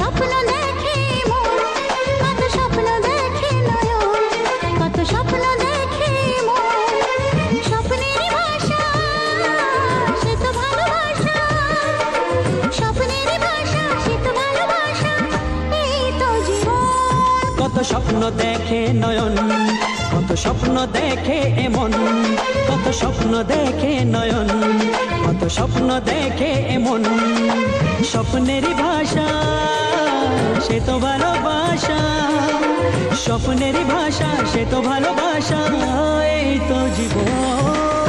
স্বপ্ন দেখে মন, কত স্বপ্ন দেখে নয়ন, কত স্বপ্ন দেখে মন। স্বপ্নেরই ভাষা সে তো ভালোবাসা, স্বপ্নেরই ভাষা সে তো ভালোবাসা, এই তো জীবন। কত স্বপ্ন দেখে নয়ন, কত স্বপ্ন দেখে এমন, কত স্বপ্ন দেখে নয়ন, কত স্বপ্ন দেখে এমন। স্বপ্নেরই ভাষা সে তো ভালোবাসা, স্বপ্নেরই ভাষা সে তো ভালোবাসা, এই তো জীবন।